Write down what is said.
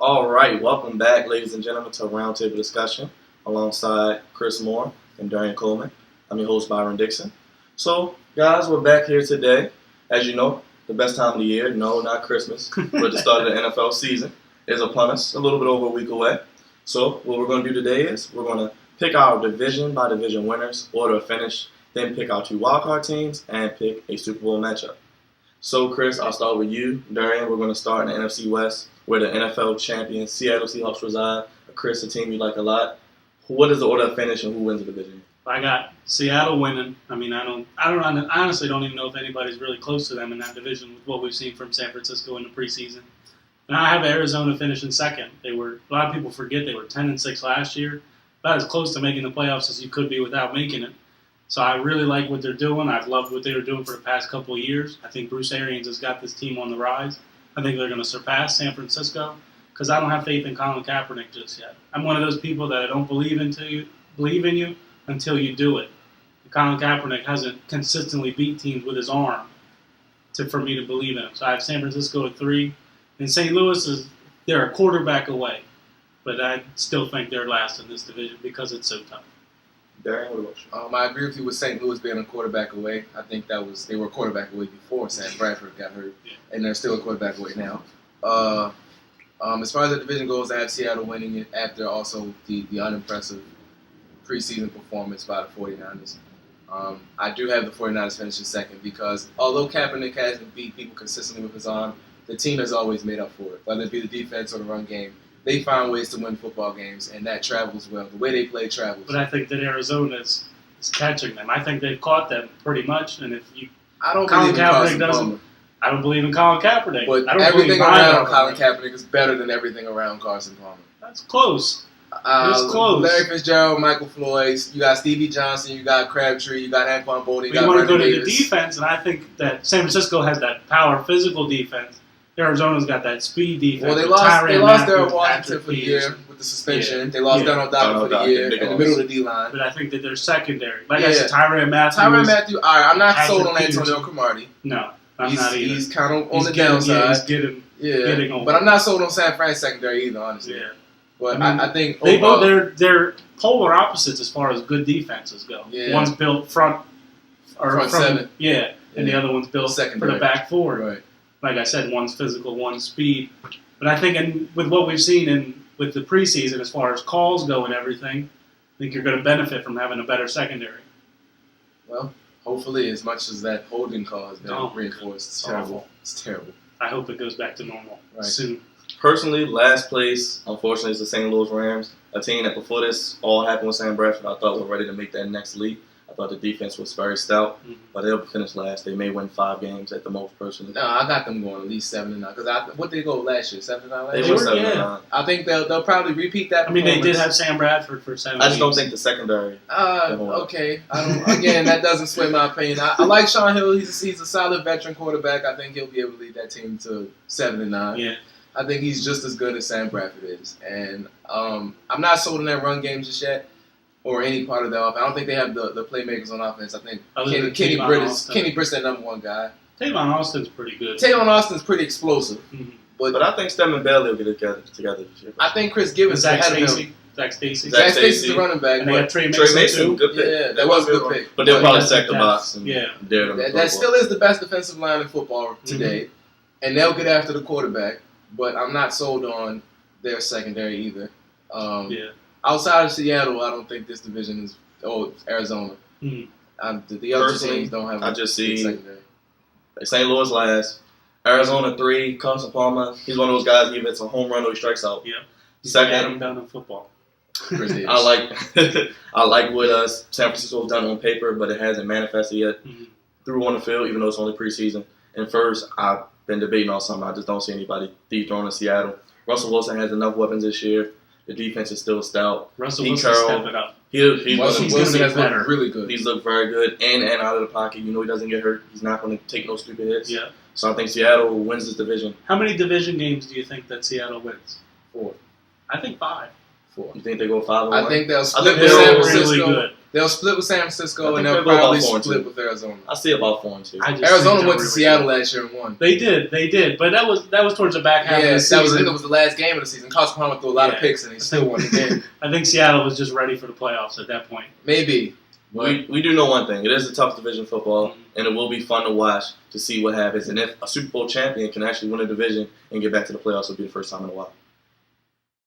All right, welcome back, ladies and gentlemen, to a roundtable discussion alongside Chris Moore and Darrien Coleman. I'm your host, Byron Dixon. So, guys, we're back here today. As you know, the best time of the year, no, not Christmas, but the start of the NFL season is upon us, a little bit over a week away. So, what we're going to do today is we're going to pick our division by division winners, order of finish, then pick our two wildcard teams, and pick a Super Bowl matchup. So, Chris, I'll start with you. Darrien, we're going to start in the NFC West, where the NFL champion Seattle Seahawks reside. Chris, a team you like a lot. What is the order of finish and who wins the division? I got Seattle winning. I honestly don't even know if anybody's really close to them in that division with what we've seen from San Francisco in the preseason. And I have Arizona finishing second. A lot of people forget they were 10-6 last year, about as close to making the playoffs as you could be without making it. So I really like what they're doing. I've loved what they were doing for the past couple of years. I think Bruce Arians has got this team on the rise. I think they're going to surpass San Francisco because I don't have faith in Colin Kaepernick just yet. I'm one of those people that I don't believe in you until you do it. Colin Kaepernick hasn't consistently beat teams with his arm for me to believe in him. So I have San Francisco at 3. And St. Louis, they're a quarterback away. But I still think they're last in this division because it's so tough. Darrien, what about you? I agree with you with St. Louis being a quarterback away. I think they were a quarterback away before Sam Bradford got hurt, and they're still a quarterback away now. As far as the division goes, I have Seattle winning it after also the unimpressive preseason performance by the 49ers. I do have the 49ers finishing second because although Kaepernick hasn't beat people consistently with his arm, the team has always made up for it, whether it be the defense or the run game. They find ways to win football games, and that travels well. The way they play travels. But I think that Arizona is catching them. I think they've caught them pretty much. And if you, I don't believe in Carson Palmer. I don't believe in Colin Kaepernick. But everything around Colin Kaepernick is better than everything around Carson Palmer. That's close. It's close. Larry Fitzgerald, Michael Floyd, you got Stevie Johnson, you got Crabtree, you got Anquan Bolden, you want to go to the defense, and I think that San Francisco has that power, physical defense. Arizona's got that speed defense. Well, they lost Darrell Washington for the year with the suspension. Yeah. They lost Donald Dobbin for the year in the middle of the D-line. But I think that they're secondary. Like I said, Tyrann Mathieu. All right, I'm not sold on Antonio Cromartie. No, I'm not either. He's kind of on the downside. He's getting on. But I'm not sold on San Fran's secondary either, honestly. Yeah. But I think they're polar opposites as far as good defenses go. Yeah. One's built front seven. Yeah, and the other one's built secondary. For the back four. Right. Like I said, one's physical, one's speed. But I think with what we've seen with the preseason as far as calls go and everything, I think you're going to benefit from having a better secondary. Well, hopefully, as much as that holding call has been reinforced, it's terrible. It's terrible. I hope it goes back to normal soon. Personally, last place, unfortunately, is the St. Louis Rams, a team that before this all happened with Sam Bradford, I thought were ready to make that next leap. I thought the defense was very stout, but they'll finish last. They may win 5 games at the most, personally. No, I got them going at least 7-9. Because what did they go last year? 7-9 last year? They were 7-9. I think they'll probably repeat that. I mean, they did have Sam Bradford for 7 I just don't think the secondary. Okay. Again, that doesn't sway my opinion. I like Sean Hill. He's a solid veteran quarterback. I think he'll be able to lead that team to 7-9. Yeah. I think he's just as good as Sam Bradford is. And I'm not sold on that run game just yet. Or any part of the offense. I don't think they have the playmakers on offense. I think Kenny Britt's that number 1 guy. Tavon Austin's pretty good. Tavon Austin's pretty explosive. Mm-hmm. But I think Stem and Bailey will get it together this year. I think Chris Gibbons Zach ahead of Stacy. him. Zach Stacy. Zach Stacy's the running back. And they got Trey Mason, good pick. Yeah, that was a good pick. But they'll probably sack the box. That still is the best defensive line in football today. Mm-hmm. And they'll get after the quarterback. But I'm not sold on their secondary either. Outside of Seattle, I don't think this division is... Arizona. Mm-hmm. The other teams don't have. I just see St. Louis last, Arizona 3. Carson Palmer. He's one of those guys. Either it's a home run or he strikes out. Yeah. Second, Adam done in football. I like what San Francisco's done on paper, but it hasn't manifested yet through on the field, even though it's only preseason. And first, I've been debating all summer. I just don't see anybody dethroning Seattle. Russell Wilson has enough weapons this year. The defense is still stout. Russell Wilson's stepping up. Wilson has looked really good. He's looked very good and out of the pocket. You know he doesn't get hurt. He's not going to take no stupid hits. Yeah. So I think Seattle wins this division. How many division games do you think that Seattle wins? 4. I think 5. 4. You think they go 5-1? I think they'll split with San Francisco. Really good. They'll split with San Francisco, and they'll they'll go about probably 4-2. split with Arizona. I see about 4-2. I just Arizona think went to they'll Seattle really- last year and won. They did, but that was towards the back half of Yeah, the that season. was, I think it was the last game of the season. Carson Palmer threw a lot of Yeah. picks, and they still won the game. I think Seattle was just ready for the playoffs at that point. Maybe. We do know one thing. It is a tough division football, Mhm. and it will be fun to watch to see what happens. And if a Super Bowl champion can actually win a division and get back to the playoffs, it'll be the first time in a while.